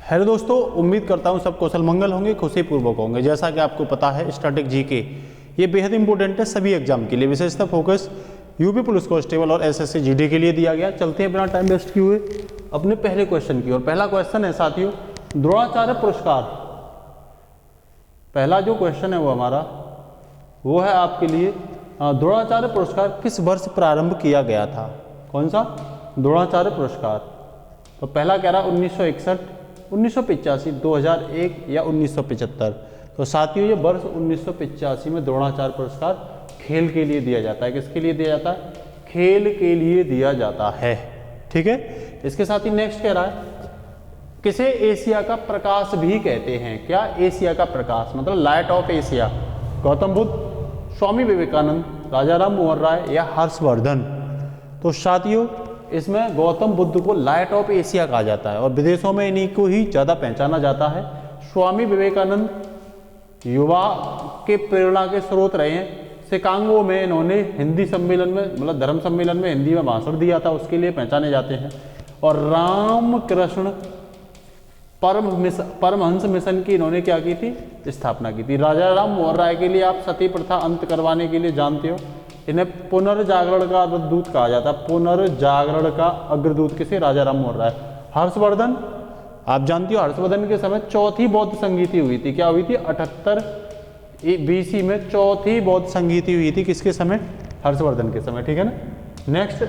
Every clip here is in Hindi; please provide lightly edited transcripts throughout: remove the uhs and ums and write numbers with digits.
हेलो दोस्तों, उम्मीद करता हूँ सब कुशल मंगल होंगे, खुशीपूर्वक होंगे। जैसा कि आपको पता है स्टैटिक जीके ये बेहद इंपॉर्टेंट है सभी एग्जाम के लिए, विशेषतः फोकस यूपी पुलिस कांस्टेबल और एसएससी जीडी के लिए दिया गया। चलते हैं बिना टाइम वेस्ट किए हुए अपने पहले क्वेश्चन की ओर। पहला क्वेश्चन है साथियों, द्रोणाचार्य पुरस्कार। पहला जो क्वेश्चन है वो हमारा वो है आपके लिए, द्रोणाचार्य पुरस्कार किस वर्ष प्रारंभ किया गया था? कौन सा द्रोणाचार्य पुरस्कार? तो पहला कह रहा 1961, 1985, 2001 या 1975। तो साथियों ये वर्ष 1985 में द्रोणाचार्य पुरस्कार खेल के लिए दिया जाता है। किसके लिए दिया जाता है? खेल के लिए दिया जाता है। ठीक है, इसके साथ ही नेक्स्ट कह रहा है किसे एशिया का प्रकाश भी कहते हैं? क्या एशिया का प्रकाश मतलब light of Asia? Gautam Buddha, Swami Vivekananda, Raja Ram Mohan Roy या हर्षवर्धन? तो साथियों इसमें गौतम बुद्ध को लाइट ऑफ एशिया कहा जाता है और विदेशों में इन्हीं को ही ज़्यादा पहचाना जाता है। स्वामी विवेकानंद युवा के प्रेरणा के स्रोत रहे हैं। शिकागो में इन्होंने हिंदी सम्मेलन में मतलब धर्म सम्मेलन में हिंदी में भाषण दिया था, उसके लिए पहचाने जाते हैं। और रामकृष्ण परमहंस मिशन की इन्होंने क्या की थी? स्थापना की थी। राजा राम मोहन राय के लिए आप सती प्रथा अंत करवाने के लिए जानते हो, इन्हें पुनर्जागरण का अग्रदूत कहा जाता है। पुनर्जागरण का अग्रदूत किसे? राजा राम मोहन राय। हर्षवर्धन, आप जानती हो हर्षवर्धन के समय चौथी बौद्ध संगीति हुई थी। क्या हुई थी? 78 BC में चौथी बौद्ध संगीति हुई थी। किसके समय? हर्षवर्धन के समय। ठीक है ना। नेक्स्ट,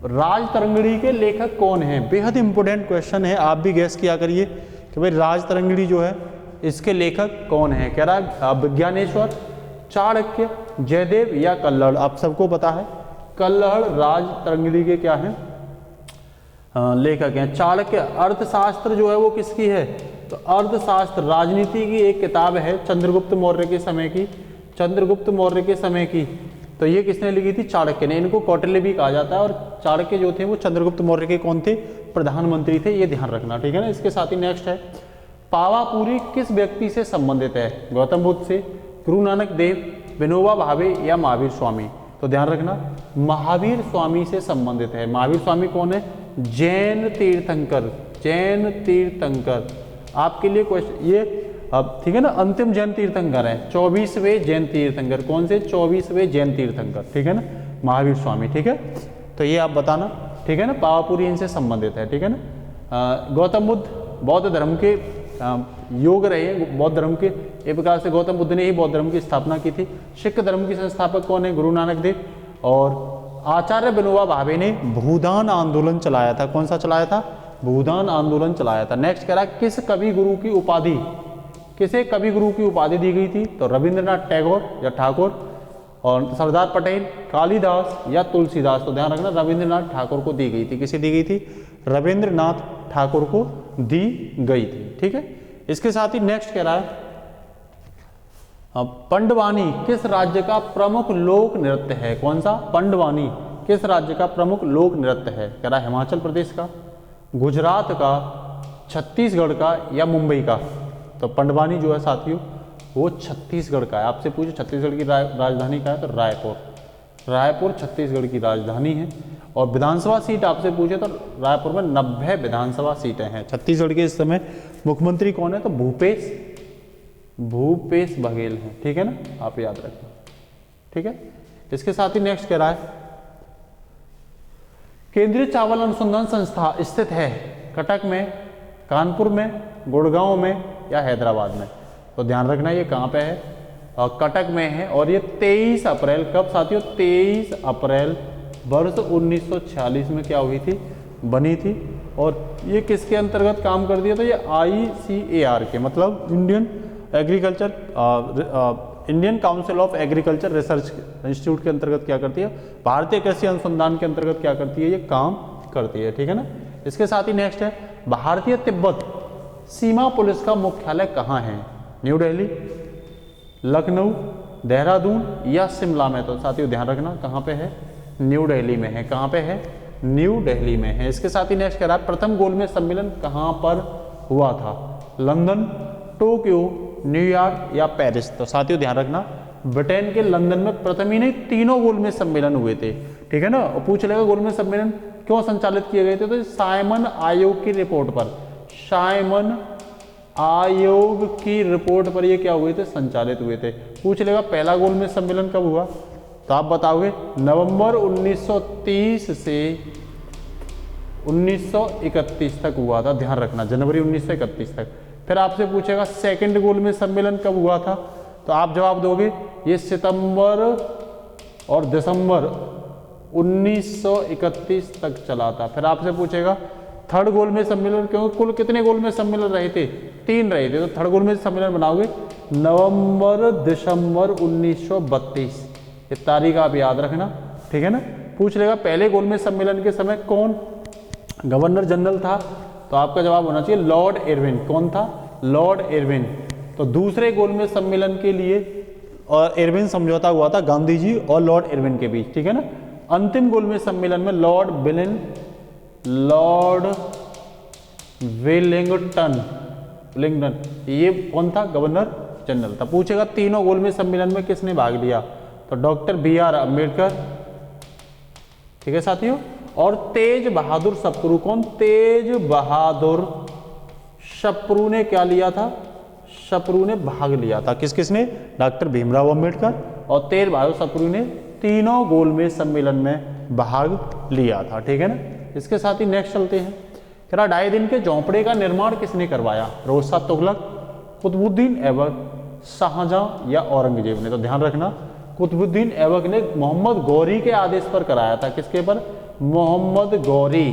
राजतरंगिणी के लेखक कौन है? बेहद इंपॉर्टेंट क्वेश्चन है, आप भी गैस किया करिए कि भाई राजतरंगिणी जो है इसके लेखक कौन है। कह रहा है विज्ञानेश्वर, चाणक्य, जयदेव या कल्हड़? आप सबको पता है कल्हड़ राजतरंगिणी के क्या हैं? लेखक हैं। चाणक्य अर्थशास्त्र जो है वो किसकी है? तो अर्थशास्त्र राजनीति की एक किताब है चंद्रगुप्त मौर्य के समय की। चंद्रगुप्त मौर्य के समय की तो ये किसने लिखी थी? चाणक्य ने। इनको कौटिल्य भी कहा जाता है और चाणक्य जो थे वो चंद्रगुप्त मौर्य के कौन थे? प्रधानमंत्री थे। ये ध्यान रखना। ठीक है ना। इसके साथ ही नेक्स्ट है, पावापुरी किस व्यक्ति से संबंधित है? गौतम बुद्ध से, गुरु नानक देव, विनोबा भावे या महावीर स्वामी? तो ध्यान रखना महावीर स्वामी से संबंधित है। महावीर स्वामी कौन है? जैन तीर्थंकर। जैन तीर्थंकर आपके लिए क्वेश्चन ये अब ठीक है ना। अंतिम जैन तीर्थंकर है 24वें जैन तीर्थंकर। कौन से? 24वें जैन तीर्थंकर। ठीक है ना, महावीर स्वामी। ठीक है, तो ये आप बताना। ठीक है ना, पावापुरी इनसे संबंधित है। ठीक है ना। गौतम बुद्ध बौद्ध धर्म के योग रहे, बौद्ध धर्म के एक प्रकार से गौतम बुद्ध ने ही बौद्ध धर्म की स्थापना की थी। सिख धर्म की संस्थापक कौन है? गुरु नानक देव। और आचार्य विनोबा भावे ने भूदान आंदोलन चलाया था। कौन सा चलाया था? भूदान आंदोलन चलाया था। नेक्स्ट कह रहा है किस कवि गुरु की उपाधि, किसे कवि गुरु की उपाधि दी गई थी? तो रविंद्रनाथ टैगोर या ठाकुर, और सरदार पटेल, कालिदास या तुलसीदास? तो ध्यान रखना रविंद्रनाथ ठाकुर को दी गई थी। किसे दी गई थी? रविंद्रनाथ ठाकुर को दी गई थी। ठीक है, इसके साथ ही नेक्स्ट कह रहा है पंडवानी किस राज्य का प्रमुख लोक नृत्य है? कौन सा? पंडवानी किस राज्य का प्रमुख लोक नृत्य है? कह रहा है हिमाचल प्रदेश का, गुजरात का, छत्तीसगढ़ का या मुंबई का? तो पंडवानी जो है साथियों वो छत्तीसगढ़ का है। आपसे पूछो छत्तीसगढ़ की राजधानी क्या है? तो रायपुर। रायपुर छत्तीसगढ़ की राजधानी है। और विधानसभा सीट आपसे पूछे तो रायपुर में 90 विधानसभा सीटें हैं। छत्तीसगढ़ के इस समय मुख्यमंत्री कौन है? तो भूपेश बघेल हैं। ठीक है ना, आप याद रखें। ठीक है, इसके साथ ही नेक्स्ट कह रहा है केंद्रीय चावल अनुसंधान संस्था स्थित है कटक में, कानपुर में, गुड़गांव में या हैदराबाद में? तो ध्यान रखना ये कहाँ पे है? कटक में है। और ये 23 अप्रैल कब साथियों? 23 अप्रैल वर्ष 1946 में क्या हुई थी? बनी थी। और ये किसके अंतर्गत काम कर दिया? तो ये ICAR के मतलब Indian council of agriculture research institute के अंतर्गत क्या करती है? भारतीय कृषि अनुसंधान के अंतर्गत क्या करती है? ये काम करती है। ठीक है ना। इसके साथ ही नेक्स्ट है भारतीय तिब्बत सीमा पुलिस का मुख्यालय कहाँ है? न्यू दिल्ली, लखनऊ, देहरादून या शिमला में? तो साथियों ध्यान रखना कहाँ पे है? न्यू दिल्ली में है। कहाँ पे है? न्यू दिल्ली में है। इसके साथ ही नेक्स्ट कह रहा है प्रथम गोलमेज सम्मेलन कहाँ पर हुआ था? लंदन, टोक्यो, न्यूयॉर्क या पेरिस? तो साथियों ध्यान रखना ब्रिटेन के लंदन में प्रथम ही नहीं तीनों गोलमेज सम्मेलन हुए थे। ठीक है ना। और पूछ लेगा गोलमेज सम्मेलन क्यों संचालित किए गए थे? तो साइमन आयोग की रिपोर्ट पर, साइमन आयोग की रिपोर्ट पर ये क्या हुए थे, संचालित हुए थे। पूछ लेगा पहला गोलमेज सम्मेलन कब हुआ, तो आप बताओगे नवंबर 1930 से 1931 तक हुआ था, ध्यान रखना, जनवरी 1931 तक। फिर आपसे पूछेगा सेकंड गोलमेज सम्मेलन कब हुआ था, तो आप जवाब दोगे ये सितंबर और दिसंबर 1931 तक चला था। फिर आपसे पूछेगा थर्ड गोलमेज सम्मेलन, क्योंकि कुल कितने गोलमेज सम्मेलन रहे थे, 3 रहे थे, तो थर्ड गोलमेज सम्मेलन बनाओगे नवंबर दिसंबर 1932। ये तारीख आप याद रखना, ठीक है ना। पूछ लेगा पहले गोलमेज सम्मेलन के समय कौन गवर्नर जनरल था, तो आपका जवाब होना चाहिए लॉर्ड इरविन। कौन था, लॉर्ड इरविन। तो दूसरे गोलमेज सम्मेलन के लिए और इरविन समझौता हुआ था गांधी जी और लॉर्ड इरविन के बीच, ठीक है ना। अंतिम गोलमेज सम्मेलन में लॉर्ड विलिंगटन, ये कौन था, गवर्नर जनरल था। पूछेगा तीनों गोलमेज सम्मेलन में किसने भाग लिया, तो डॉक्टर BR अम्बेडकर, ठीक है साथियों, और तेज बहादुर सप्रू। कौन, तेज बहादुर सप्रू ने क्या लिया था, सप्रू ने भाग लिया था। किसने, डॉक्टर भीमराव अम्बेडकर और तेज बहादुर सप्रू ने तीनों गोलमेज सम्मेलन में भाग लिया था, ठीक है ना। इसके साथ ही नेक्स्ट चलते हैं। कह रहा 2.5 दिन के झोंपड़े का निर्माण किसने करवाया, रोज़ा तुगलक, कुतुबुद्दीन ऐबक, शाहजहां या औरंगजेब ने। तो ध्यान रखना कुतुबुद्दीन ऐबक ने मोहम्मद गौरी के आदेश पर कराया था। किसके पर, मोहम्मद गौरी,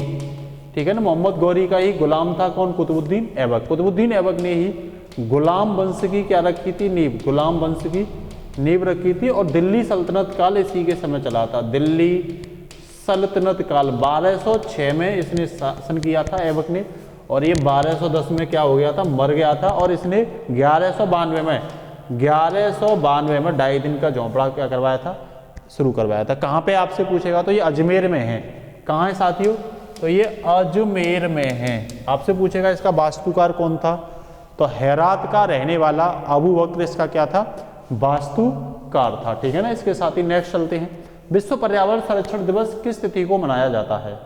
ठीक है ना। मोहम्मद गौरी का ही गुलाम था कौन, कुतुबुद्दीन ऐबक। कुतुबुद्दीन ऐबक ने ही गुलाम वंश की क्या रखी थी, नींव, गुलाम वंश की नींव रखी थी। और दिल्ली सल्तनत काल इसी के समय चला था। दिल्ली सल्तनत काल 1206 में इसने शासन किया था ऐबक ने, और ये 1210 में क्या हो गया था, मर गया था। और इसने 1192 में 2.5 दिन का झोंपड़ा क्या करवाया था, शुरू करवाया था। कहाँ पे आपसे पूछेगा, तो ये अजमेर में है। कहाँ है साथियों, तो ये अजमेर में है। आपसे पूछेगा इसका वास्तुकार कौन था, तो हेरात का रहने वाला अबू बकर इसका क्या था, वास्तुकार था, ठीक है ना। इसके साथ ही नेक्स्ट चलते हैं। विश्व पर्यावरण संरक्षण दिवस किस तिथि को मनाया जाता है,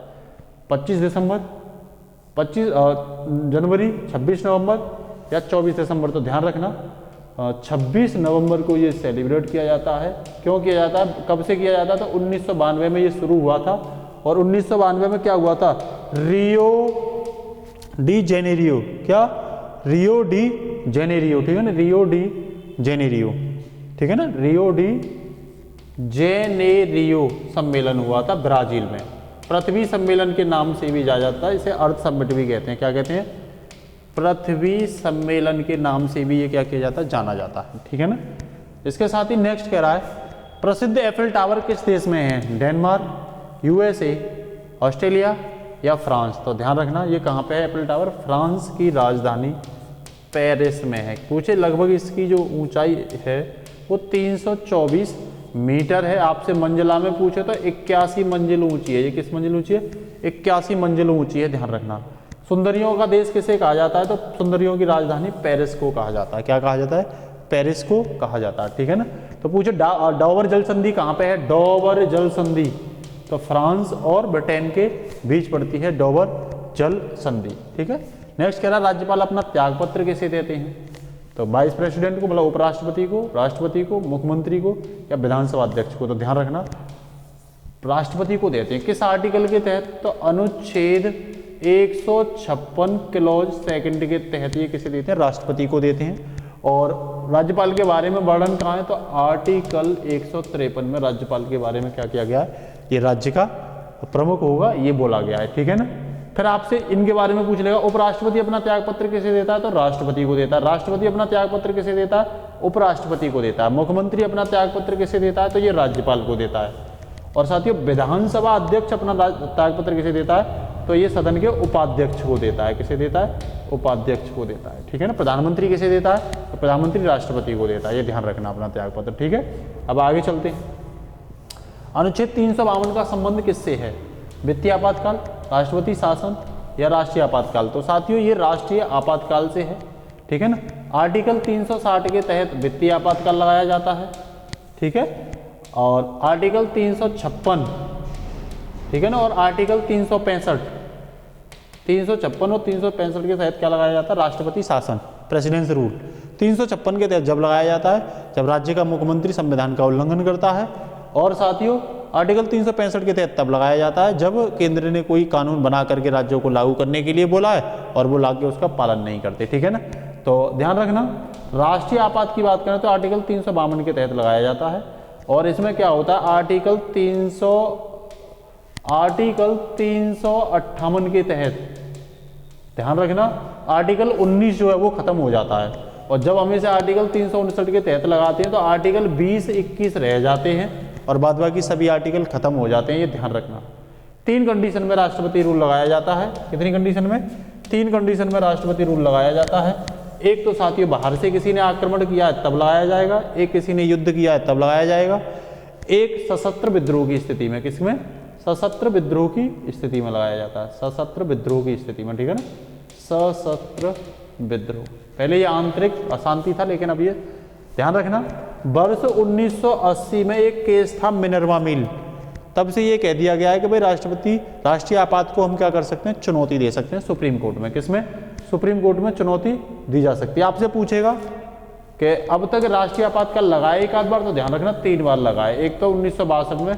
25 दिसंबर, 25 जनवरी, 26 नवंबर या 24 दिसंबर। तो ध्यान रखना 26 नवंबर को ये सेलिब्रेट किया जाता है। क्यों किया जाता है, कब से किया जाता है, तो 1992 में ये शुरू हुआ था। और 1992 में क्या हुआ था, रियो डी जेनेरियो, क्या, रियो डी जेनेरियो, ठीक है ना, रियो डी जेनेरियो, ठीक है ना, रियो डी जेनेरियो सम्मेलन हुआ था ब्राजील में। पृथ्वी सम्मेलन के नाम से भी जाना जाता है, इसे अर्थ समिट भी कहते हैं। क्या कहते हैं, पृथ्वी सम्मेलन के नाम से भी ये क्या किया जाता है, जाना जाता है, ठीक है ना। इसके साथ ही नेक्स्ट कह रहा है प्रसिद्ध एफिल टावर किस देश में है, डेनमार्क, USA, ऑस्ट्रेलिया या फ्रांस। तो ध्यान रखना ये कहाँ पे है एफिल टावर, फ्रांस की राजधानी पेरिस में है। पूछे लगभग इसकी जो ऊंचाई है वो 324 मीटर है। आपसे मंजिला में पूछे तो 81 मंजिल ऊंची है। ये किस मंजिल ऊंची है, 81 मंजिल ऊंची है, ध्यान रखना। सुंदरियों का देश किसे कहा जाता है, तो सुंदरियों की राजधानी पेरिस को कहा जाता है। क्या कहा जाता है, पेरिस को कहा जाता है, ठीक है ना। तो पूछे डॉवर जल संधि कहाँ पे है, डॉवर जल संधि, तो फ्रांस और ब्रिटेन के बीच पड़ती है डॉवर जल संधि, ठीक है। नेक्स्ट कह रहा है राज्यपाल अपना त्यागपत्र किसे देते हैं, तो वाइस प्रेसिडेंट को, मतलब उपराष्ट्रपति को, राष्ट्रपति को, मुख्यमंत्री को या विधानसभा अध्यक्ष को। तो ध्यान रखना राष्ट्रपति को देते हैं। किस आर्टिकल के तहत, तो अनुच्छेद 156 क्लॉज सेकंड के तहत ये किसे देते हैं, राष्ट्रपति को देते हैं। और राज्यपाल के बारे में वर्णन कहाँ है, तो आर्टिकल 153 में राज्यपाल के बारे में क्या किया गया है, ये राज्य का प्रमुख होगा ये बोला गया है, ठीक है ना। फिर आपसे इनके बारे में पूछ लेगा उपराष्ट्रपति अपना त्यागपत्र किसे देता है, तो राष्ट्रपति को देता है। राष्ट्रपति अपना त्यागपत्र किसे देता है, उपराष्ट्रपति को देता है। मुख्यमंत्री अपना त्यागपत्र किसे देता है, तो ये राज्यपाल को देता है। और साथियों विधानसभा अध्यक्ष अपना त्यागपत्र किसे देता है, तो ये सदन के उपाध्यक्ष को देता है। किसे देता है, उपाध्यक्ष को देता है, ठीक है ना। प्रधानमंत्री किसे देता है, तो प्रधानमंत्री राष्ट्रपति को देता है। ये ध्यान रखना अपना त्यागपत्र, ठीक है। अब आगे चलते हैं। अनुच्छेद 352 का संबंध किससे है, वित्तीय आपातकाल, राष्ट्रपति शासन या राष्ट्रीय आपातकाल। तो साथियों ये राष्ट्रीय आपातकाल से है, ठीक है ना। आर्टिकल 360 के तहत वित्तीय आपातकाल लगाया जाता है, ठीक है। और आर्टिकल 356, ठीक है ना, और आर्टिकल 365 356 और 365 के तहत क्या लगाया जाता है? राष्ट्रपति शासन, प्रेसिडेंस रूल। 356 के तहत जब लगाया जाता है जब राज्य का मुख्यमंत्री संविधान का उल्लंघन करता है, और साथियों आर्टिकल 365 के तहत तब लगाया जाता है जब केंद्र ने कोई कानून बना करके राज्यों को लागू करने के लिए बोला है और वो लाके उसका पालन नहीं करते, ठीक है ना। तो ध्यान रखना, राष्ट्रीय आपात की बात करें तो आर्टिकल 352 के तहत लगाया जाता है, और इसमें क्या होता है? आर्टिकल 358 के तहत, ध्यान रखना, आर्टिकल 19 जो है वो खत्म हो जाता है, और जब हम इसे आर्टिकल 359 के तहत लगाते हैं तो आर्टिकल 20, 21 रह जाते हैं और बाद बाकी सभी आर्टिकल खत्म हो जाते हैं, ये ध्यान रखना। 3 कंडीशन में राष्ट्रपति रूल लगाया जाता है। कितनी कंडीशन में? 3 कंडीशन में राष्ट्रपति रूल लगाया जाता है। एक तो साथियों बाहर से किसी ने आक्रमण किया है तब लगाया जाएगा, एक किसी ने युद्ध किया है तब लगाया जाएगा, एक सशस्त्र विद्रोह की स्थिति में। किसमें? सशस्त्र विद्रोह की स्थिति में लगाया जाता है, सशस्त्र विद्रोह की स्थिति में, ठीक है ना, सशस्त्र विद्रोह। पहले ये आंतरिक अशांति था, लेकिन अब ये ध्यान रखना। वर्ष 1980 में एक केस था मिनर्वा मिल, तब से ये कह दिया गया है कि भाई राष्ट्रीय आपात को हम क्या कर सकते हैं? चुनौती दे सकते हैं सुप्रीम कोर्ट में। किसमें? सुप्रीम कोर्ट में चुनौती दी जा सकती है। आपसे पूछेगा कि अब तक राष्ट्रीय आपात का लगाए एक आध बार, तो ध्यान रखना 3 बार लगाए। एक तो 1962 में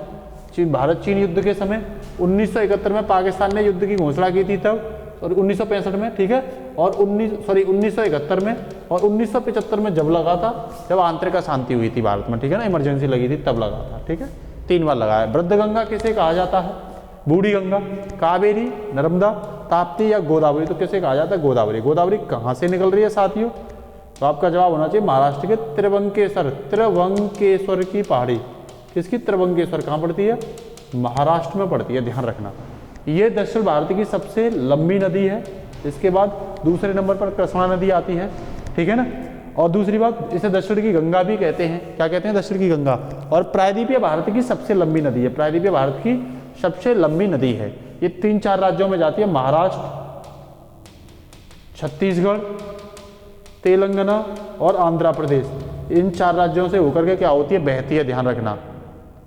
भारत चीन युद्ध के समय, 1971 में पाकिस्तान ने युद्ध की घोषणा की थी तब, और 1965 में, ठीक है, और 1971 में, और 1975 में जब लगा था जब आंतरिक अशांति हुई थी भारत में, ठीक है ना, इमरजेंसी लगी थी तब लगा था, ठीक है। 3 बार लगाया। वृद्ध गंगा किसे कहा जाता है? बूढ़ी गंगा। कावेरी, नर्मदा, ताप्ती या गोदावरी, तो किसे कहा जाता है? गोदावरी। गोदावरी कहाँ से निकल रही है साथियों? तो आपका जवाब होना चाहिए महाराष्ट्र के त्रिवंकेश्वर की पहाड़ी। किसकी? त्रिवंकेश्वर। कहाँ पड़ती है? महाराष्ट्र में पड़ती है, ध्यान रखना। ये दक्षिण भारत की सबसे लंबी नदी है। इसके बाद दूसरे नंबर पर कृष्णा नदी आती है, ठीक है ना। और दूसरी बात, इसे दक्षिण की गंगा भी कहते हैं। क्या कहते हैं? दक्षिण की गंगा। और प्रायद्वीपीय भारत की सबसे लंबी नदी है, प्रायद्वीपीय भारत की सबसे लंबी नदी है। ये 3-4 राज्यों में जाती है, महाराष्ट्र, छत्तीसगढ़, तेलंगाना और आंध्र प्रदेश। इन 4 राज्यों से होकर के क्या होती है? बहती है, ध्यान रखना।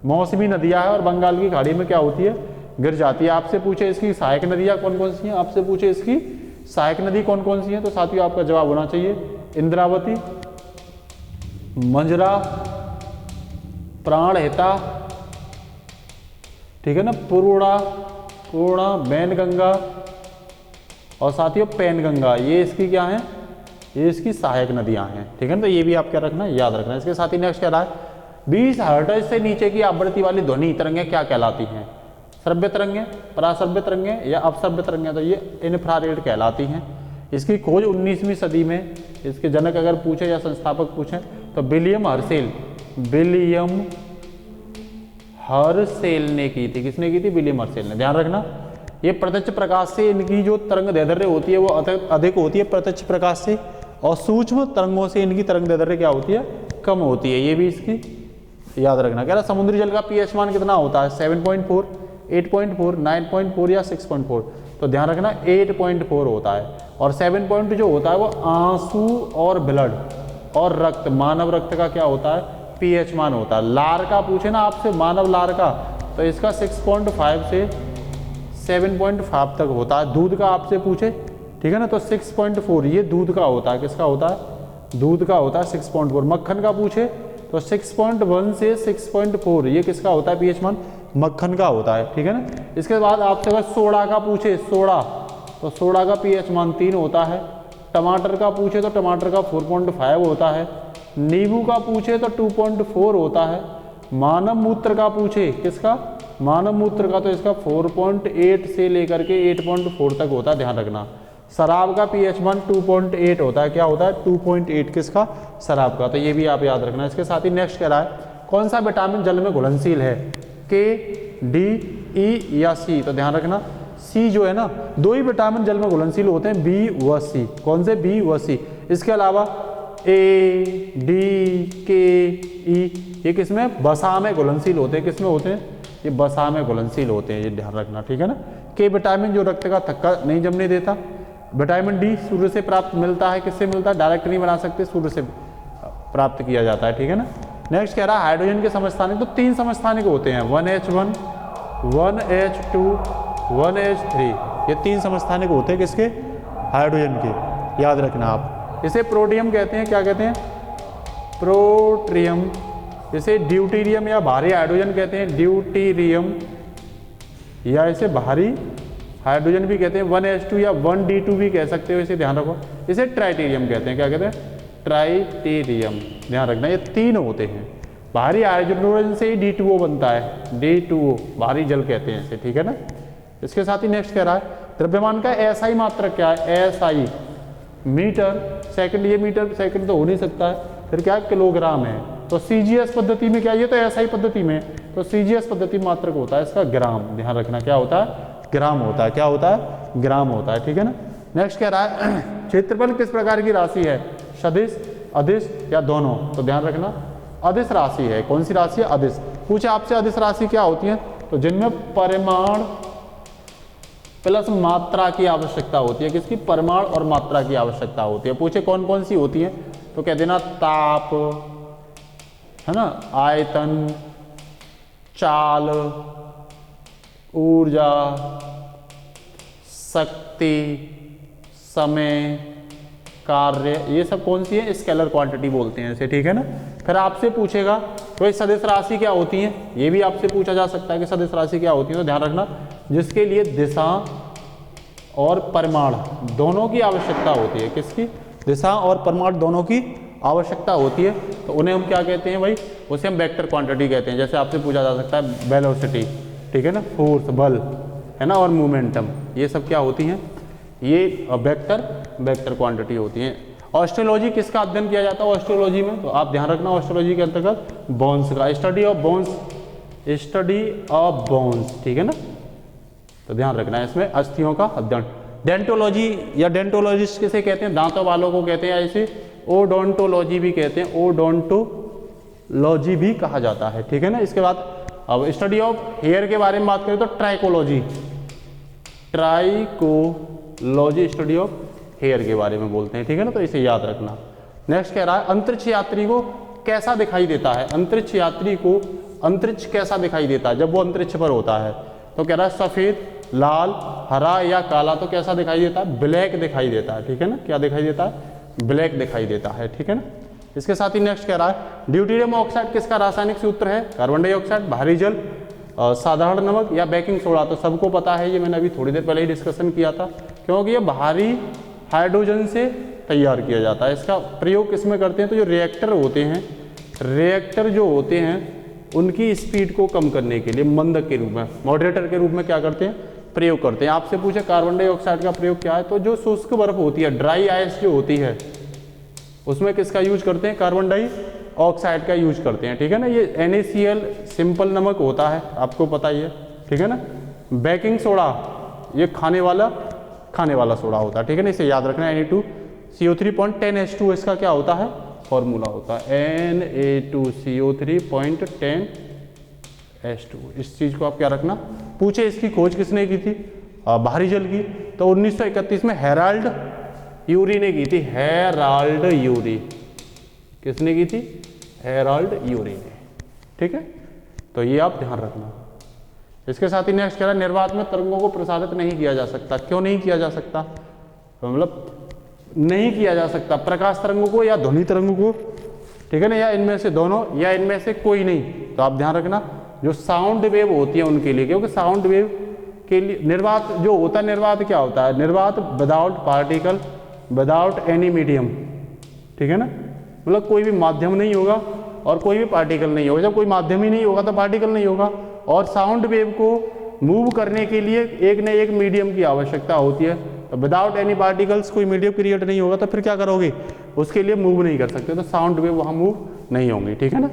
मौसमी नदियां है और बंगाल की खाड़ी में क्या होती है? गिर जाती है। आपसे पूछे इसकी सहायक नदियां कौन कौन सी हैं, आपसे पूछे इसकी सहायक नदी कौन कौन सी हैं, तो साथियों आपका जवाब होना चाहिए इंद्रावती, मंजरा, प्राणहिता, ठीक है ना, पूर्णा, वैनगंगा और साथियों पैनगंगा। ये इसकी क्या है? ये इसकी सहायक नदियां हैं, ठीक है ना। तो ये भी आप क्या रखना, याद रखना। इसके साथ ही नेक्स्ट क्या रहा है? 20 हर्ट्ज से नीचे की आवृत्ति वाली ध्वनि तरंगें क्या कहलाती हैं? श्रव्य तरंगें, पराश्रव्य तरंगें या अपश्रव्य तरंगें, तो ये इंफ्रारेड कहलाती हैं। इसकी खोज 19वीं सदी में, इसके जनक अगर पूछे या संस्थापक पूछें तो विलियम हर्शेल ने की थी। किसने की थी? विलियम हर्शेल ने। ध्यान रखना, ये प्रत्यक्ष प्रकाश से इनकी जो तरंग दैर्ध्य होती है वो अधिक होती है प्रत्यक्ष प्रकाश से, और सूक्ष्म तरंगों से इनकी तरंग दैर्ध्य क्या होती है? कम होती है। ये भी इसकी याद रखना। कह रहा समुद्री जल का पीएच मान कितना होता है? 7.4, 8.4, 9.4 या 6.4। तो ध्यान रखना 8.4 होता है, और 7 जो होता है वो आंसू और ब्लड और रक्त, मानव रक्त का क्या होता है? पीएच मान होता है। लार का पूछे ना आपसे, मानव लार का, तो इसका 6.5 से 7.5 तक होता है। दूध का आपसे पूछे, ठीक है ना, तो 6.4 ये दूध का होता है। किसका होता है? दूध का होता है 6.4। मक्खन का पूछे तो 6.1 से 6.4 ये किसका होता है? पीएच मान मक्खन का होता है, ठीक है ना। इसके बाद आपसे अगर सोडा का पूछे, सोडा, तो सोडा का पीएच मान 3 होता है। टमाटर का पूछे तो टमाटर का 4.5 होता है। नींबू का पूछे तो 2.4 होता है। मानव मूत्र का पूछे, किसका? मानव मूत्र का, तो इसका 4.8 से लेकर के 8.4 तक होता है, ध्यान रखना। शराब का पीएच मान 2.8 होता है। क्या होता है? 2.8 किसका? शराब का। तो ये भी आप याद रखना। इसके साथ ही नेक्स्ट कह रहा है कौन सा विटामिन जल में घुलनशील है? के, डी, ई या सी? तो ध्यान रखना सी जो है ना, 2 ही विटामिन जल में घुलनशील होते हैं, बी व सी। कौन से? बी व सी। इसके अलावा ए, डी, के, ई ये किसमें? बसा में घुलनशील होते हैं। किसमें होते हैं? ये बसा में घुलनशील होते हैं, ये ध्यान रखना, ठीक है ना। के विटामिन जो रक्त का थक्का नहीं जमने देता। विटामिन डी सूर्य से प्राप्त मिलता है। किससे मिलता है? डायरेक्ट नहीं बना सकते, सूर्य से प्राप्त किया जाता है, ठीक है ना। नेक्स्ट कह रहा है हाइड्रोजन के समस्थानिक, तो 3 समस्थानिक होते हैं, 1H1, 1H2, 1H3। ये 3 समस्थानिक होते हैं किसके, हाइड्रोजन के, याद रखना आप। इसे प्रोटियम कहते हैं, क्या कहते हैं, प्रोट्रियम। इसे ड्यूटेरियम या भारी हाइड्रोजन कहते हैं, ड्यूटेरियम, या इसे भारी हाइड्रोजन भी कहते हैं, 1s2 या 1d2 भी कह सकते हो, इसे ध्यान रखो। इसे ट्राइटेरियम कहते हैं, क्या कहते हैं, ट्राइटेरियम, ध्यान रखना। ये 3 होते हैं, भारी हाइड्रोजन से ही D2O बनता है, D2O भारी जल कहते हैं इसे, ठीक है ना। इसके साथ ही नेक्स्ट कह रहा है द्रव्यमान का SI मात्रक क्या है, SI मीटर सेकंड, ये मीटर सेकंड तो हो नहीं सकता है, फिर क्या किलोग्राम है। तो CGS पद्धति में क्या, ये तो SI पद्धति में, तो CGS पद्धति मात्रक होता है इसका ग्राम, ध्यान रखना क्या होता है, ग्राम होता है, क्या होता है, ग्राम होता है, ठीक है ना। नेक्स्ट कह रहा है क्षेत्रफल किस प्रकार की राशि है, सदिश, अदिश या दोनों, तो ध्यान रखना अदिश राशि है। कौन सी राशि है, अदिश। पूछे आपसे अदिश राशि क्या होती है, तो जिनमें परिमाण प्लस मात्रा की आवश्यकता होती है, किसकी, परिमाण और मात्रा की आवश्यकता होती है। पूछे कौन कौन सी होती है, तो कह देना ताप है ना, आयतन, चाल, ऊर्जा, शक्ति, समय, कार्य, ये सब कौन सी है, स्केलर क्वांटिटी बोलते हैं इसे, ठीक है ना। फिर आपसे पूछेगा तो सदिश राशि क्या होती है, ये भी आपसे पूछा जा सकता है कि सदिश राशि क्या होती है, तो ध्यान रखना जिसके लिए दिशा और परिमाण दोनों की आवश्यकता होती है, किसकी, दिशा और परिमाण दोनों की आवश्यकता होती है, तो उन्हें हम क्या कहते हैं भाई, उसे हम वेक्टर क्वांटिटी कहते हैं। जैसे आपसे पूछा जा सकता है वेलोसिटी, ठीक है ना, फोर्स बल है ना, और मोमेंटम, ये सब क्या होती हैं, ये वेक्टर क्वांटिटी होती हैं। ऑस्ट्रोलॉजी किसका अध्ययन किया जाता है ऑस्ट्रोलॉजी में, तो आप ध्यान रखना ऑस्ट्रोलॉजी के अंतर्गत बोन्स का, स्टडी ऑफ बोन्स, ठीक है ना, तो ध्यान रखना है इसमें अस्थियों का अध्ययन। डेंटोलॉजी या डेंटोलॉजिस्ट किसे कहते हैं, दांतों वालों को कहते हैं, ऐसे ओडोंटोलॉजी भी कहते हैं, ओडोंटोलॉजी भी कहा जाता है, ठीक है ना। इसके बाद अब स्टडी ऑफ हेयर के बारे में बात करें तो ट्राइकोलॉजी, स्टडी ऑफ हेयर के बारे में बोलते हैं, ठीक है ना, तो इसे याद रखना। नेक्स्ट कह रहा है अंतरिक्ष यात्री को कैसा दिखाई देता है, अंतरिक्ष यात्री को अंतरिक्ष कैसा दिखाई देता है जब वो अंतरिक्ष पर होता है, तो कह रहा है सफेद, लाल, हरा या काला, तो कैसा दिखाई देता है, ब्लैक दिखाई देता है, ठीक है ना, क्या दिखाई देता है, ब्लैक दिखाई देता है, ठीक है ना। इसके साथ ही नेक्स्ट कह रहा है ड्यूटेरियम ऑक्साइड किसका रासायनिक सूत्र है, कार्बन डाइऑक्साइड, भारी जल, साधारण नमक या बेकिंग सोडा, तो सबको पता है, ये मैंने अभी थोड़ी देर पहले ही डिस्कशन किया था, क्योंकि ये भारी हाइड्रोजन से तैयार किया जाता है। इसका प्रयोग किसमें करते हैं, तो जो रिएक्टर होते हैं, रिएक्टर जो होते हैं उनकी स्पीड को कम करने के लिए मंदक के रूप में, मॉडरेटर के रूप में क्या करते हैं, प्रयोग करते हैं। आपसे पूछे कार्बन डाइऑक्साइड का प्रयोग क्या है, तो जो शुष्क बर्फ होती है, ड्राई आइस जो होती है, उसमें किसका यूज करते हैं, कार्बन डाइऑक्साइड का यूज करते हैं, ठीक है ना। ये NaCl सिंपल नमक होता है, आपको पता ही है, ठीक है ना। बेकिंग सोडा ये खाने वाला सोडा होता है, ठीक है ना, इसे याद रखना। Na2CO3.10H2 इसका क्या होता है, फॉर्मूला होता है, Na2CO3.10H2, इस चीज को आप क्या रखना। पूछे इसकी खोज किसने की थी, भारी जल की, तो 1931 में हेराल्ड यूरी ने की थी, हेराल्ड यूरी, किसने की थी, हेराल्ड यूरी ने, ठीक है, तो ये आप ध्यान रखना। इसके साथ ही नेक्स्ट कह रहा है निर्वात में तरंगों को प्रसारित नहीं किया जा सकता, क्यों नहीं किया जा सकता, तो मतलब नहीं किया जा सकता, प्रकाश तरंगों को या ध्वनि तरंगों को, ठीक है ना, या इनमें से दोनों या इनमें से कोई नहीं, तो आप ध्यान रखना जो साउंड वेव होती है उनके लिए, क्योंकि साउंड वेव के लिए निर्वात जो होता है, निर्वात क्या होता है, निर्वात without particle without any medium, ठीक है ना, मतलब कोई भी माध्यम नहीं होगा और कोई भी पार्टिकल नहीं होगा। जब कोई माध्यम ही नहीं होगा तो पार्टिकल नहीं होगा, और साउंड वेव को मूव करने के लिए एक न एक मीडियम की आवश्यकता होती है, तो विदाउट एनी पार्टिकल्स कोई मीडियम क्रिएट नहीं होगा, तो फिर क्या करोगे, उसके लिए मूव नहीं कर सकते, तो साउंड वेव वहाँ मूव नहीं होंगी, ठीक है ना,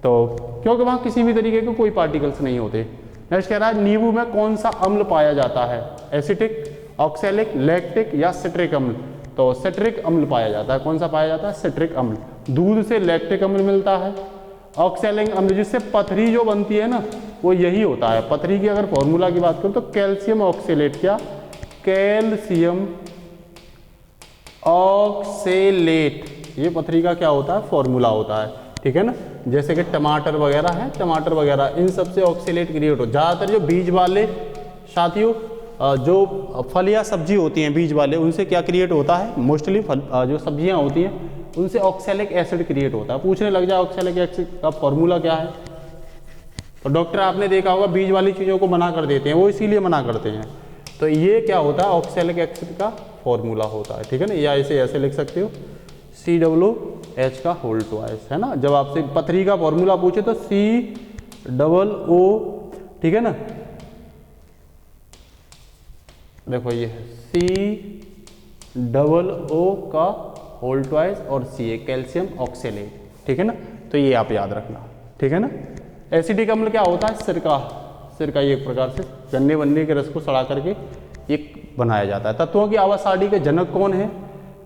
तो क्योंकि वहाँ किसी भी तरीके के कोई पार्टिकल्स नहीं होते। नेक्स्ट कह रहा है नींबू में कौन सा अम्ल पाया जाता है, एसिटिक, ऑक्सैलिक, लैक्टिक या सिट्रिक अम्ल, तो सिट्रिक अम्ल पाया जाता है। कौन सा पाया जाता है, सिट्रिक अम्ल। दूध से लैक्टिक अम्ल मिलता है, ऑक्सैलिक अम्ल जिससे पथरी जो बनती है ना वो यही होता है। पथरी की अगर फॉर्मूला की बात करूं तो कैल्शियम ऑक्सेलेट, क्या, कैल्शियम ऑक्सेलेट, ये पथरी का क्या होता है, फॉर्मूला होता है, ठीक है ना। जैसे कि टमाटर वगैरह है, टमाटर वगैरह इन सब से ऑक्सेलेट क्रिएट हो। ज़्यादातर जो बीज वाले साथियों जो फल या सब्जी होती हैं बीज वाले, उनसे क्या क्रिएट होता है, मोस्टली फल जो सब्जियां होती हैं उनसे ऑक्सैलिक एसिड क्रिएट होता है। पूछने लग जाए ऑक्सैलिक एसिड का फॉर्मूला क्या है, तो डॉक्टर आपने देखा होगा बीज वाली चीज़ों को मना कर देते हैं, वो इसीलिए मना करते हैं। तो ये क्या होता है, ऑक्सैलिक एसिड का फॉर्मूला होता है, ठीक है ना। या इसे ऐसे लिख सकते हो COOH का होल ट्वाइस, है ना। जब आपसे पथरी का फॉर्मूला पूछे तो COO, ठीक है ना। देखो ये COO का होल ट्वाइस और Ca कैल्शियम ऑक्सैलेट, ठीक है ना। तो ये आप याद रखना, ठीक है ना। एसिडिक अम्ल क्या होता है, सिरका। सिरका ये एक प्रकार से गन्ने वन्ने के रस को सड़ा करके एक बनाया जाता है। तत्वों की आवासाड़ी के जनक कौन है,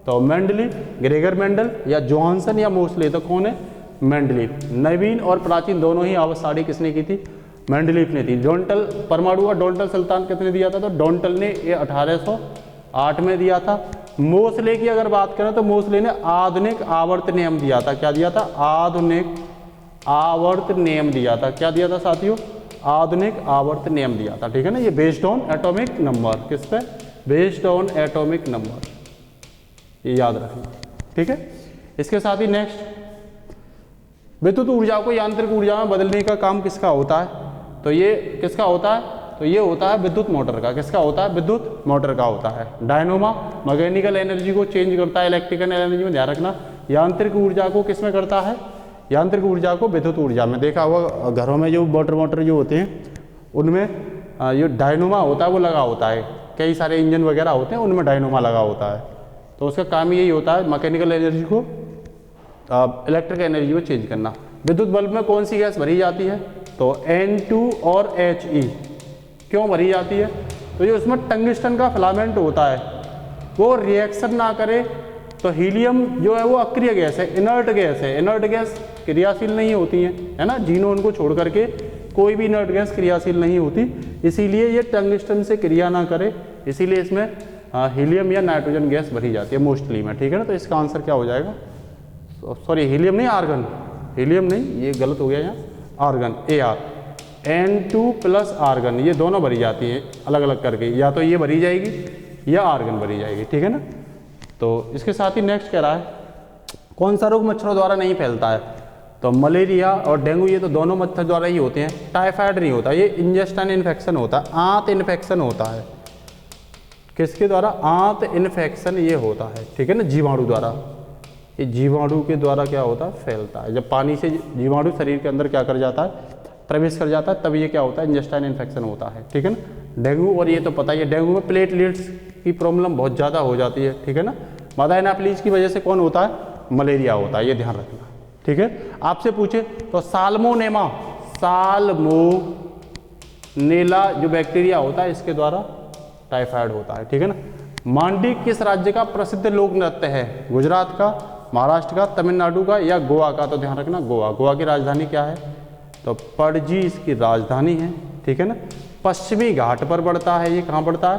तो मेंडलीफ, ग्रेगर मेंडल या जॉनसन या मोसले। तो कौन है, मेंडलीफ। नवीन और प्राचीन दोनों ही आवासाड़ी किसने की थी, मेंडलीफ ने थी। डोंटल परमाणु का डोंटल सुल्तान कितने दिया था, तो डोंटल ने ये 1808 में दिया था। मोसले की अगर बात करें तो मोसले ने आधुनिक आवर्त नियम दिया था। क्या दिया था, आधुनिक आवर्त नियम दिया था। क्या दिया था साथियों, आधुनिक आवर्त नियम दिया था, ठीक है ना। ये बेस्ड ऑन एटॉमिक नंबर, किस पे, बेस्ड ऑन एटॉमिक नंबर, ये याद रखना, ठीक है। इसके साथ ही नेक्स्ट, विद्युत ऊर्जा को यांत्रिक ऊर्जा में बदलने का काम किसका होता है, तो ये किसका होता है, तो ये होता है विद्युत मोटर का। किसका होता है, विद्युत मोटर का होता है। डायनोमा मैकेनिकल एनर्जी को चेंज करता है इलेक्ट्रिकल एनर्जी में, ध्यान रखना। यांत्रिक ऊर्जा को किस में करता है, यांत्रिक ऊर्जा को विद्युत ऊर्जा में। देखा हुआ घरों में जो मोटर जो होते हैं उनमें जो डायनोमा होता है वो लगा होता है, कई सारे इंजन वगैरह होते हैं उनमें डायनोमा लगा होता है। तो उसका काम यही होता है मैकेनिकल एनर्जी को इलेक्ट्रिक एनर्जी में चेंज करना। विद्युत बल्ब में कौन सी गैस भरी जाती है, तो N2 और He। क्यों भरी जाती है, तो जो उसमें टंगस्टन का फिलामेंट होता है वो रिएक्शन ना करे, तो हीलियम जो है वो अक्रिय गैस है, इनर्ट गैस है। इनर्ट गैस क्रियाशील नहीं होती है ना, जीनोन को छोड़ करके कोई भी इनर्ट गैस क्रियाशील नहीं होती, इसीलिए ये टंगस्टन से क्रिया ना करे, इसीलिए इसमें हीलियम या नाइट्रोजन गैस भरी जाती है मोस्टली में, ठीक है ना। तो इसका आंसर क्या हो जाएगा, सॉरी हीलियम नहीं, आर्गन, हीलियम नहीं, ये गलत हो गया यहाँ, argon, AR, N2 plus argon, ये दोनों भरी जाती हैं अलग अलग करके, या तो ये भरी जाएगी या आर्गन भरी जाएगी, ठीक है ना। तो इसके साथ ही नेक्स्ट कह रहा है, कौन सा रोग मच्छरों द्वारा नहीं फैलता है, तो मलेरिया और डेंगू, ये तो दोनों मच्छर द्वारा ही होते हैं। टाइफाइड नहीं होता, ये इंजेस्टाइन इन्फेक्शन होता है, आंत इन्फेक्शन होता है। किसके द्वारा, आंत इन्फेक्शन ये होता है, ठीक है ना, जीवाणु द्वारा। ये जीवाणु के द्वारा क्या होता है, फैलता है। जब पानी से जीवाणु शरीर के अंदर क्या कर जाता है, प्रवेश कर जाता है, तब ये क्या होता है, इंजेस्टाइन इन्फेक्शन होता है, ठीक है ना। डेंगू, और ये तो पता ही है, डेंगू में प्लेटलेट्स की प्रॉब्लम बहुत ज़्यादा हो जाती है, ठीक है ना। मादा एनाफिलीज की वजह से कौन होता है, मलेरिया होता है, ये ध्यान रखना, ठीक है। आपसे पूछे तो साल्मोनेला, साल्मोनेला जो बैक्टीरिया होता है इसके द्वारा टाइफाइड होता है, ठीक है ना। मांडी किस राज्य का प्रसिद्ध लोक नृत्य है, गुजरात का, महाराष्ट्र का, तमिलनाडु का या गोवा का, तो ध्यान रखना गोवा। गोवा की राजधानी क्या है, तो पणजी इसकी राजधानी है, ठीक है ना। पश्चिमी घाट पर पड़ता है, ये कहाँ पड़ता है,